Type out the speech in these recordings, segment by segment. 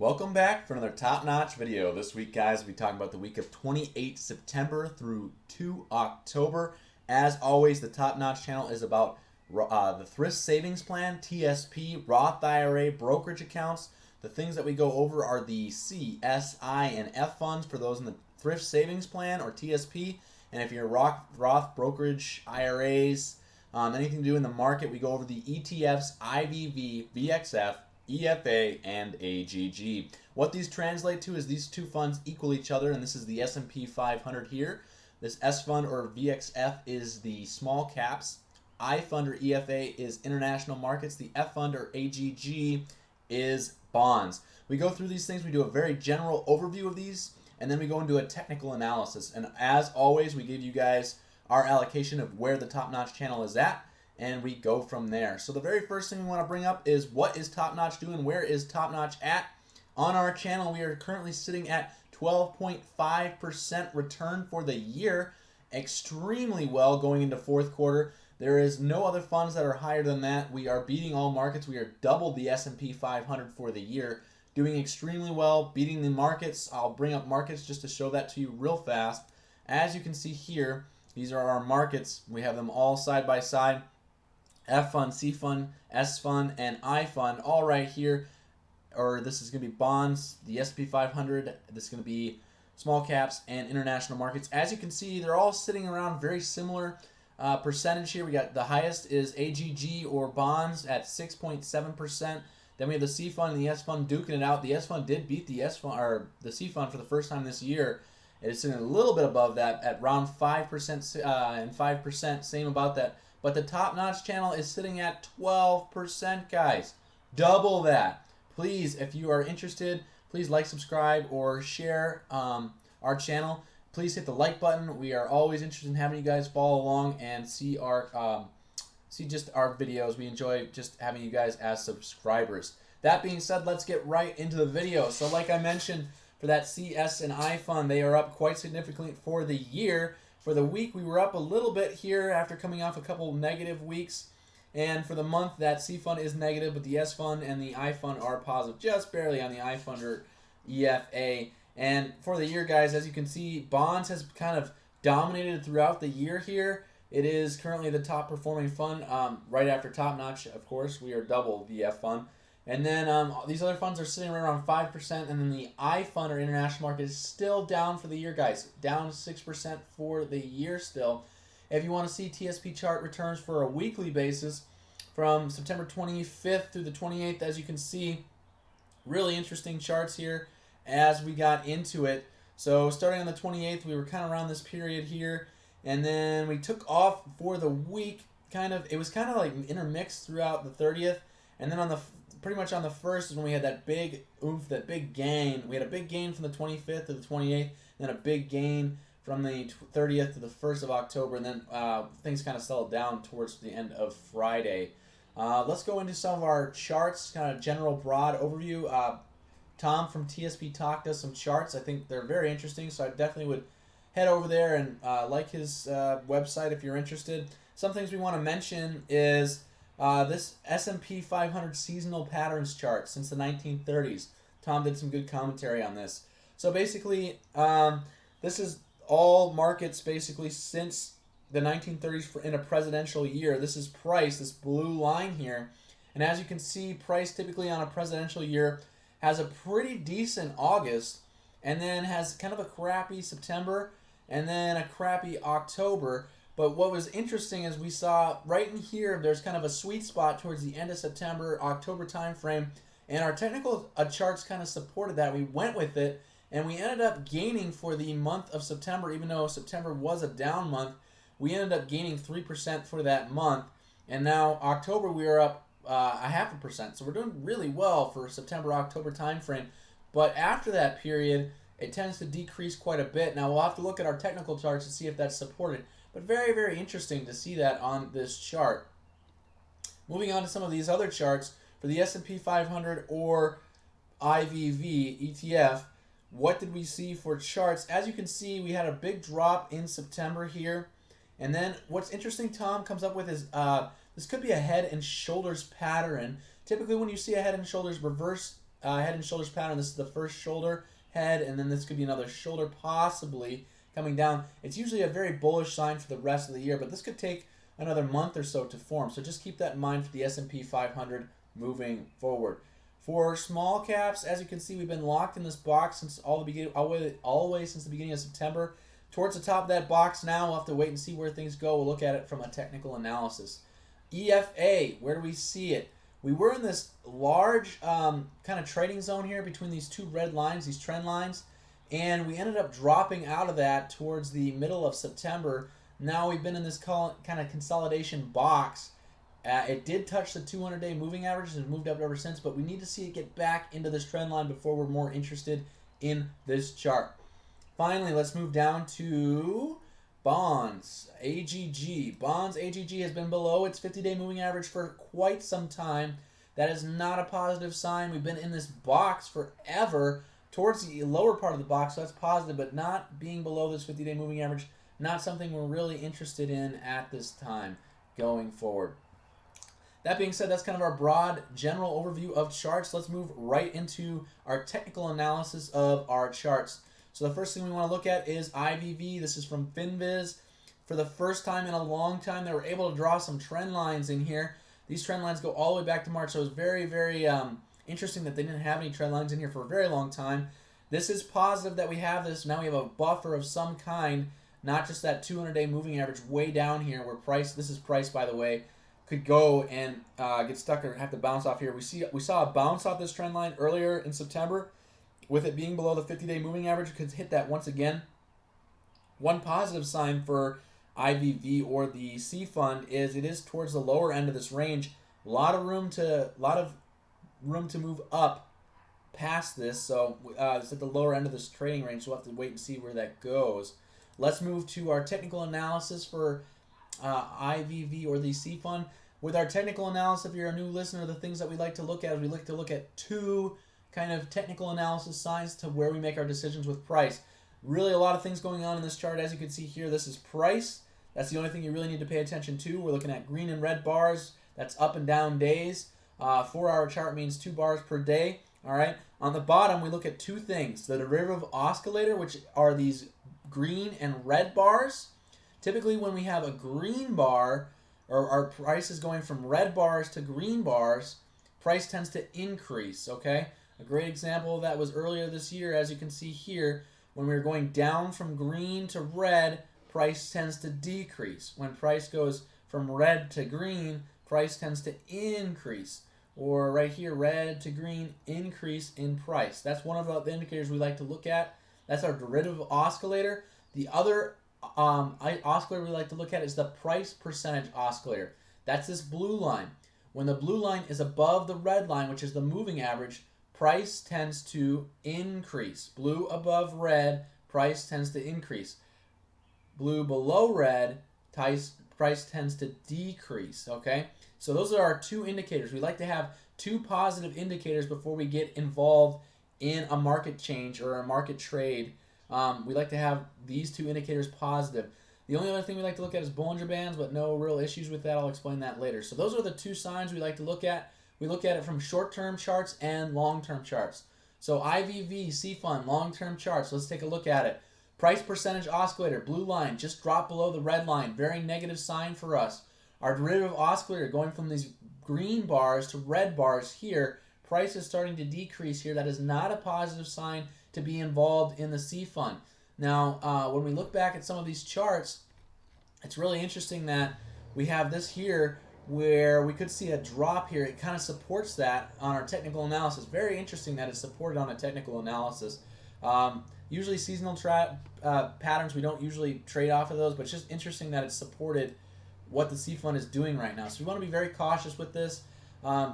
Welcome back for another top-notch video. This week, guys, we'll be talking about the week of 28 September through 2 October. As always, the top-notch channel is about the Thrift Savings Plan, TSP, Roth IRA, brokerage accounts. The things that we go over are the C, S, I, and F funds for those in the Thrift Savings Plan or TSP. And if you're Roth brokerage IRAs, anything to do in the market, we go over the ETFs, IVV, VXF, EFA, and AGG. What these translate to is these two funds equal each other, and this is the S&P 500 here. This S fund or VXF is the small caps. I fund or EFA is international markets. The F fund or AGG is bonds. We go through these things. We do a very general overview of these, and then we go into a technical analysis. And as always, we give you guys our allocation of where the top-notch channel is at, and we go from there. So the very first thing we want to bring up is what is Top Notch doing? Where is Top Notch at? On our channel, we are currently sitting at 12.5% return for the year. Extremely well going into fourth quarter. There is no other funds that are higher than that. We are beating all markets. We are double the S&P 500 for the year. Doing extremely well, beating the markets. I'll bring up markets just to show that to you real fast. As you can see here, these are our markets. We have them all side by side. F fund, C fund, S fund, and I fund all right here. Or this is going to be bonds, the S&P 500. This is going to be small caps and international markets. As you can see, they're all sitting around very similar percentage here. We got the highest is AGG or bonds at 6.7%. Then we have the C fund and the S fund duking it out. The S fund did beat the the C fund for the first time this year. It is sitting a little bit above that at around 5% and 5%. Same about that. But the top-notch channel is sitting at 12%, guys. Double that. Please, if you are interested, please like, subscribe, or share our channel. Please hit the like button. We are always interested in having you guys follow along and see just our videos. We enjoy just having you guys as subscribers. That being said, let's get right into the video. So like I mentioned, for that C, S, and I fund, they are up quite significantly for the year. For the week, we were up a little bit here after coming off a couple negative weeks. And for the month, that C fund is negative, but the S fund and the I fund are positive, just barely on the I fund or EFA. And for the year, guys, as you can see, bonds has kind of dominated throughout the year here. It is currently the top performing fund, right after Top Notch, of course. We are double the F fund. And then these other funds are sitting right around 5%, and then the I fund or international market is still down for the year, guys. Down 6% for the year still. If you want to see TSP chart returns for a weekly basis from September 25th through the 28th, as you can see, really interesting charts here as we got into it. So starting on the 28th, we were kind of around this period here, and then we took off for the week. It was kind of like intermixed throughout the 30th, and then on the pretty much on the 1st is when we had that big oomph, that big gain. We had a big gain from the 25th to the 28th, then a big gain from the 30th to the 1st of October, and then things kind of settled down towards the end of Friday. Let's go into some of our charts, kind of general broad overview. Tom from TSP talked us some charts. I think they're very interesting, so I definitely would head over there and like his website if you're interested. Some things we want to mention is this S&P 500 seasonal patterns chart since the 1930s. Tom did some good commentary on this. So basically, this is all markets basically since the 1930s in a presidential year. This is price, this blue line here. And as you can see, price typically on a presidential year has a pretty decent August, and then has kind of a crappy September, and then a crappy October. But what was interesting is we saw right in here, there's kind of a sweet spot towards the end of September, October timeframe, and our technical charts kind of supported that. We went with it, and we ended up gaining for the month of September, even though September was a down month. We ended up gaining 3% for that month, and now October we are up 0.5%. So we're doing really well for September, October timeframe. But after that period, it tends to decrease quite a bit. Now we'll have to look at our technical charts to see if that's supported. But very, very interesting to see that on this chart. Moving on to some of these other charts, for the S&P 500 or IVV ETF, what did we see for charts? As you can see, we had a big drop in September here. And then what's interesting Tom comes up with is this could be a head and shoulders pattern. Typically when you see a head and shoulders reverse head and shoulders pattern. This is the first shoulder head, and then this could be another shoulder possibly coming down. It's usually a very bullish sign for the rest of the year, but this could take another month or so to form. So just keep that in mind for the S&P 500 moving forward. For small caps, as you can see, we've been locked in this box since all the way since the beginning of September. Towards the top of that box now, we'll have to wait and see where things go. We'll look at it from a technical analysis. EFA, where do we see it? We were in this large kind of trading zone here between these two red lines, these trend lines, and we ended up dropping out of that towards the middle of September. Now we've been in this kind of consolidation box. It did touch the 200-day moving average and moved up ever since, but we need to see it get back into this trend line before we're more interested in this chart. Finally, let's move down to bonds. AGG. Bonds AGG has been below its 50-day moving average for quite some time. That is not a positive sign. We've been in this box forever towards the lower part of the box, so that's positive, but not being below this 50-day moving average, not something we're really interested in at this time going forward. That being said, that's kind of our broad general overview of charts. Let's move right into our technical analysis of our charts. So the first thing we want to look at is IVV. This is from FinViz. For the first time in a long time, they were able to draw some trend lines in here. These trend lines go all the way back to March, so it was very, very interesting that they didn't have any trend lines in here for a very long time. This is positive that we have this. Now we have a buffer of some kind, not just that 200-day moving average way down here where price, this is price by the way, could go and get stuck or have to bounce off here. We saw a bounce off this trend line earlier in September. With it being below the 50-day moving average, could hit that once again. One positive sign for IVV or the C fund is it is towards the lower end of this range. A lot of room to move up past this. So it's at the lower end of this trading range. So we'll have to wait and see where that goes. Let's move to our technical analysis for IVV or the C fund. With our technical analysis, if you're a new listener, the things that we like to look at is we like to look at two kind of technical analysis signs to where we make our decisions with price. Really a lot of things going on in this chart. As you can see here, this is price. That's the only thing you really need to pay attention to. We're looking at green and red bars. That's up and down days. 4-hour chart means 2 bars per day. All right. On the bottom, we look at two things. The derivative oscillator, which are these green and red bars. Typically, when we have a green bar, or our price is going from red bars to green bars, price tends to increase, okay? A great example of that was earlier this year, as you can see here. When we were going down from green to red, price tends to decrease. When price goes from red to green, price tends to increase. Or right here, red to green, increase in price. That's one of the indicators we like to look at. That's our derivative oscillator. The other oscillator we like to look at is the price percentage oscillator. That's this blue line. When the blue line is above the red line, which is the moving average, price tends to increase. Blue above red, price tends to increase. Blue below red, price tends to decrease, okay? So those are our two indicators. We like to have two positive indicators before we get involved in a market change or a market trade. We like to have these two indicators positive. The only other thing we like to look at is Bollinger Bands, but no real issues with that. I'll explain that later. So those are the two signs we like to look at. We look at it from short-term charts and long-term charts. So IVV, C-Fund, long-term charts. Let's take a look at it. Price percentage oscillator, blue line, just dropped below the red line. Very negative sign for us. Our derivative oscillator going from these green bars to red bars here. Price is starting to decrease here. That is not a positive sign to be involved in the C-Fund. Now, when we look back at some of these charts, it's really interesting that we have this here where we could see a drop here. It kind of supports that on our technical analysis. Very interesting that it's supported on a technical analysis. Usually seasonal patterns, we don't usually trade off of those, but it's just interesting that it's supported what the C-Fund is doing right now. So we want to be very cautious with this.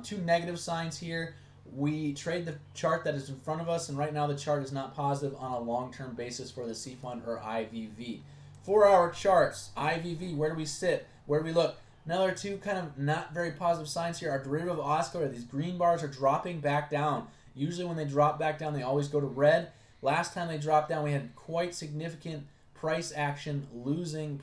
Two negative signs here. We trade the chart that is in front of us, and right now the chart is not positive on a long-term basis for the C-Fund or IVV. 4-hour charts, IVV, where do we sit? Where do we look? Another two kind of not very positive signs here. Our derivative oscillator, these green bars are dropping back down. Usually when they drop back down, they always go to red. Last time they dropped down, we had quite significant price action, losing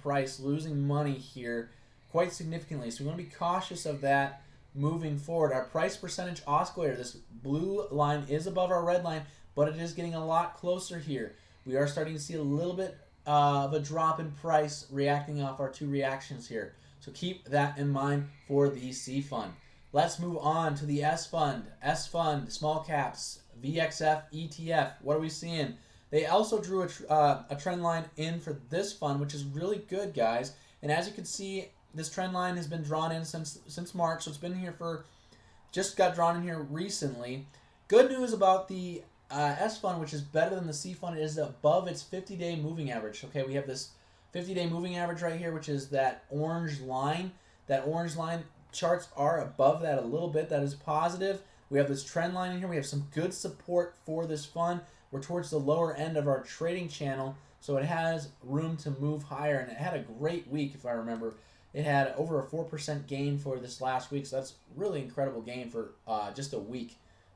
money here quite significantly. So we want to be cautious of that moving forward. Our price percentage oscillator, this blue line is above our red line, but it is getting a lot closer here. We are starting to see a little bit of a drop in price reacting off our two reactions here. So keep that in mind for the C fund. Let's move on to the S fund. S fund, small caps, VXF, ETF. What are we seeing? They also drew a trend line in for this fund, which is really good, guys. And as you can see, this trend line has been drawn in since March, so it's been here for, just got drawn in here recently. Good news about the S fund, which is better than the C fund, is above its 50-day moving average. Okay, we have this 50-day moving average right here, which is that orange line. That orange line charts are above that a little bit. That is positive. We have this trend line in here. We have some good support for this fund. We're towards the lower end of our trading channel, so it has room to move higher, and it had a great week, if I remember. It had over a 4% gain for this last week, so that's really incredible gain for just a week.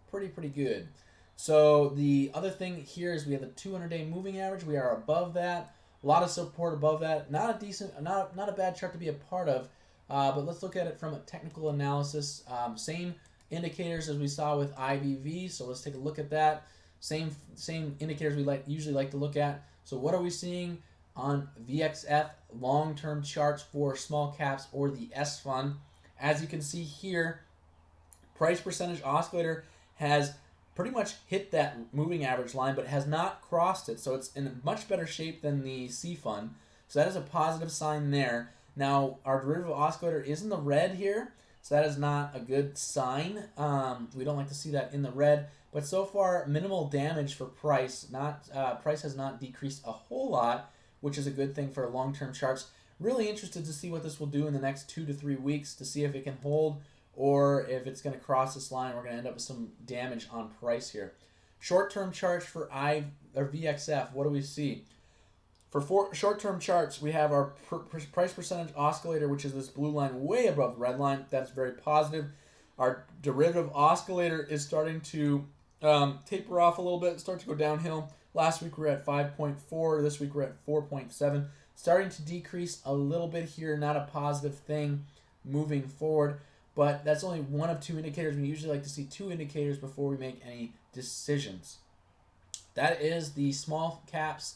Pretty good. So the other thing here is we have the 200-day moving average. We are above that. A lot of support above that. Not a bad chart to be a part of, but let's look at it from a technical analysis. Same indicators as we saw with IVV, so let's take a look at that. Same indicators we usually like to look at. So what are we seeing on VXF long-term charts for small caps or the S fund? As you can see here, price percentage oscillator has pretty much hit that moving average line, but has not crossed it. So it's in a much better shape than the C fund. So that is a positive sign there. Now our derivative oscillator is in the red here, so that is not a good sign. We don't like to see that in the red. But so far, minimal damage for price. Price has not decreased a whole lot, which is a good thing for long-term charts. Really interested to see what this will do in the next 2 to 3 weeks to see if it can hold or if it's going to cross this line. We're going to end up with some damage on price here. Short-term charts for VXF. What do we see? For short-term charts, we have our price percentage oscillator, which is this blue line way above the red line. That's very positive. Our derivative oscillator is starting to taper off a little bit, start to go downhill. Last week we were at 5.4. This week we're at 4.7. Starting to decrease a little bit here. Not a positive thing moving forward, but that's only one of two indicators. We usually like to see two indicators before we make any decisions. That is the small caps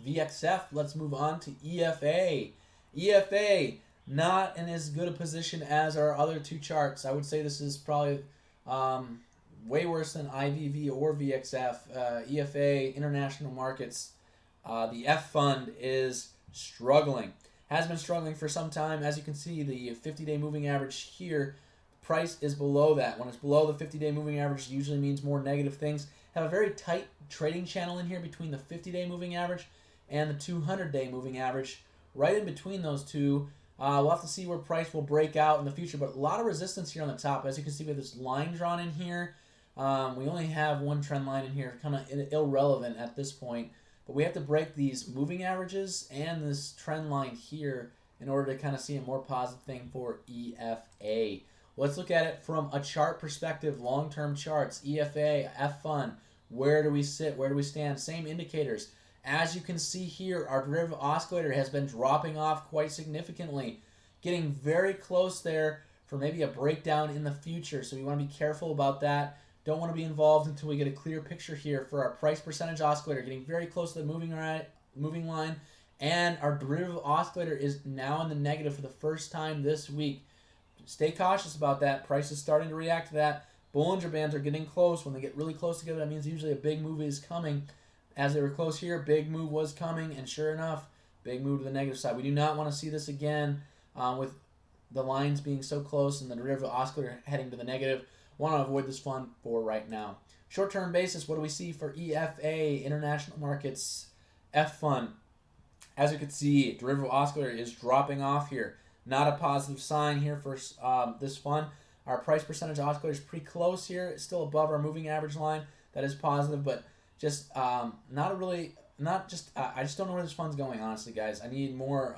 VXF. Let's move on to EFA. EFA, not in as good a position as our other two charts. I would say this is probably way worse than IVV or VXF. EFA, international markets, the F fund is struggling. Has been struggling for some time. As you can see, the 50-day moving average here, price is below that. When it's below the 50-day moving average, it usually means more negative things. Have a very tight trading channel in here between the 50-day moving average and the 200-day moving average. Right in between those two, we'll have to see where price will break out in the future, but a lot of resistance here on the top. As you can see, we have this line drawn in here. We only have one trend line in here, kind of irrelevant at this point, but we have to break these moving averages and this trend line here in order to kind of see a more positive thing for EFA. Let's look at it from a chart perspective, long-term charts, EFA, F fund. Where do we sit? Where do we stand? Same indicators. As you can see here, our derivative oscillator has been dropping off quite significantly, getting very close there for maybe a breakdown in the future. So we want to be careful about that. Don't want to be involved until we get a clear picture here for our price percentage oscillator, getting very close to the moving line. And our derivative oscillator is now in the negative for the first time this week. Stay cautious about that. Price is starting to react to that. Bollinger Bands are getting close. When they get really close together, that means usually a big move is coming. As they were close here, big move was coming, and sure enough, big move to the negative side. We do not want to see this again with the lines being so close and the derivative oscillator heading to the negative. Want to avoid this fund for right now. Short-term basis, what do we see for EFA, international markets, F fund? As you can see, derivative oscillator is dropping off here. Not a positive sign here for this fund. Our price percentage oscillator is pretty close here. It's still above our moving average line. That is positive, but just I just don't know where this fund's going, honestly, guys. I need more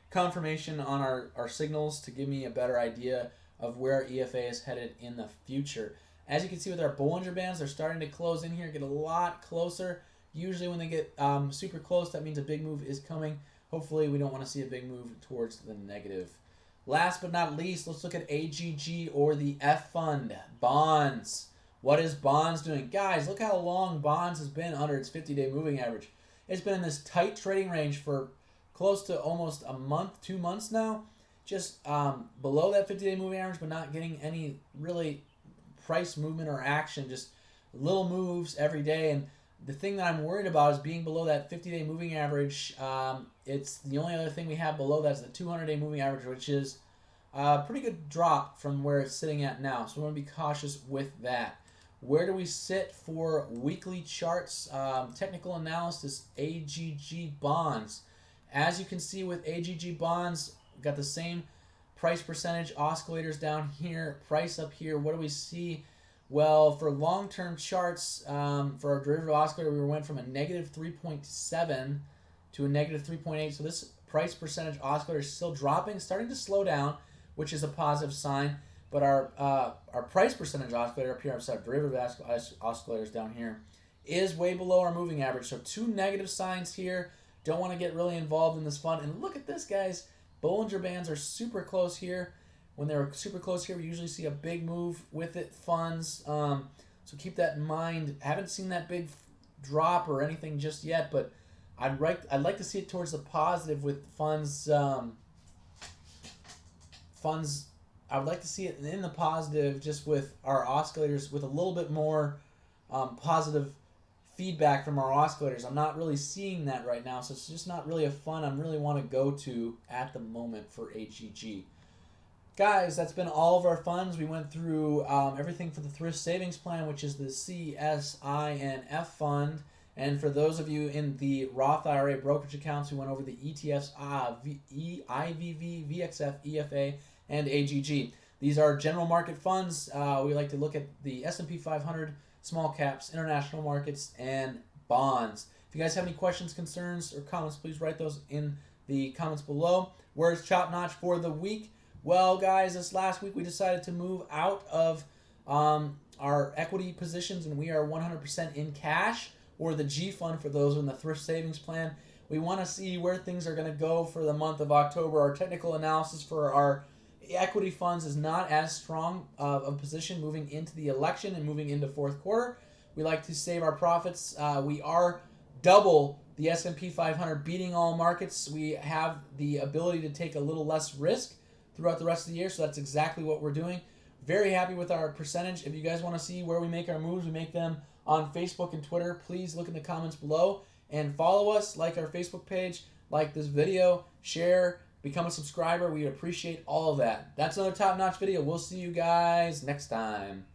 confirmation on our signals to give me a better idea of where EFA is headed in the future. As you can see with our Bollinger Bands, they're starting to close in here, get a lot closer. Usually when they get super close, that means a big move is coming. Hopefully we don't want to see a big move towards the negative. Last but not least, let's look at AGG or the F fund, bonds. What is bonds doing? Guys, look how long bonds has been under its 50-day moving average. It's been in this tight trading range for close to almost a month, 2 months now. Just below that 50-day moving average, but not getting any really price movement or action. Just little moves every day. And the thing that I'm worried about is being below that 50-day moving average. It's the only other thing we have below that is the 200-day moving average, which is a pretty good drop from where it's sitting at now. So we want to be cautious with that. Where do we sit for weekly charts? Technical analysis, AGG bonds. As you can see with AGG bonds, we've got the same price percentage oscillators down here, price up here. What do we see? Well, for long-term charts, for our derivative oscillator, we went from a negative 3.7 to a negative 3.8. So this price percentage oscillator is still dropping, starting to slow down, which is a positive sign. But our price percentage oscillator up here, I'm sorry, derivative oscillators down here, is way below our moving average. So 2 negative signs here. Don't want to get really involved in this fund. And look at this, guys. Bollinger Bands are super close here. When they're super close here, we usually see a big move with it, funds. So keep that in mind. Haven't seen that big drop or anything just yet, but I'd like to see it towards the positive with funds. Funds. I would like to see it in the positive, just with our oscillators, with a little bit more positive feedback from our oscillators. I'm not really seeing that right now, so it's just not really a fund I really want to go to at the moment for AGG. Guys, that's been all of our funds. We went through everything for the Thrift Savings Plan, which is the CSINF fund. And for those of you in the Roth IRA brokerage accounts, we went over the ETFs, IVV, VXF, EFA, and AGG. These are general market funds. We like to look at the S&P 500, small caps, international markets, and bonds. If you guys have any questions, concerns, or comments, please write those in the comments below. Where's Chop Notch for the week? Well, guys, this last week we decided to move out of our equity positions, and we are 100% in cash, or the G fund for those in the Thrift Savings Plan. We want to see where things are going to go for the month of October. Our technical analysis for our equity funds is not as strong of a position moving into the election and moving into fourth quarter. We like to save our profits. We are double the S&P 500, beating all markets. We have the ability to take a little less risk throughout the rest of the year, so that's exactly what we're doing. Very happy with our percentage. If you guys want to see where we make our moves, we make them on Facebook and Twitter. Please look in the comments below and follow us, like our Facebook page, like this video, share, become a subscriber. We appreciate all of that. That's another top-notch video. We'll see you guys next time.